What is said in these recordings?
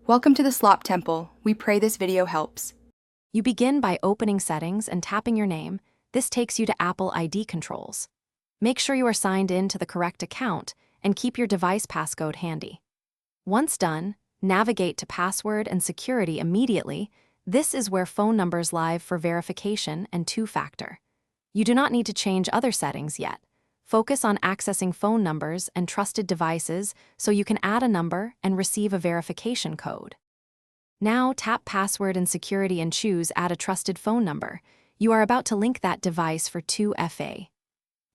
Welcome to the Slop Temple. We pray this video helps. You begin by opening Settings and tapping your name. This takes you to Apple ID controls. Make sure you are signed in to the correct account and keep your device passcode handy. Once done, navigate to Password and Security immediately. This is where phone numbers live for verification and two-factor. You do not need to change other settings yet. Focus on accessing phone numbers and trusted devices so you can add a number and receive a verification code. Now tap Password and Security and choose Add a trusted phone number. You are about to link that device for 2FA.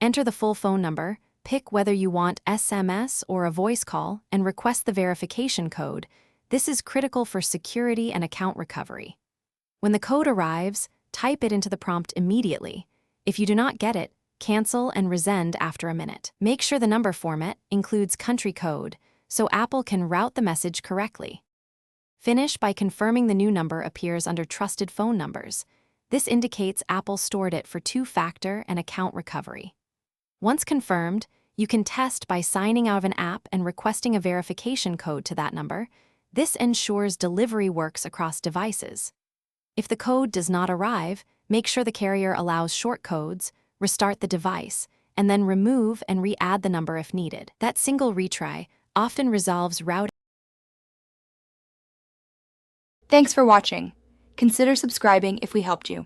Enter the full phone number, pick whether you want SMS or a voice call, and request the verification code. This is critical for security and account recovery. When the code arrives, type it into the prompt immediately. If you do not get it, cancel and resend after a minute. Make sure the number format includes country code so Apple can route the message correctly. Finish by confirming the new number appears under Trusted Phone Numbers. This indicates Apple stored it for two-factor and account recovery. Once confirmed, you can test by signing out of an app and requesting a verification code to that number. This ensures delivery works across devices. If the code does not arrive, make sure the carrier allows short codes, restart the device, and then remove and re-add the number if needed. That single retry often resolves routing. Thanks for watching. Consider subscribing if we helped you.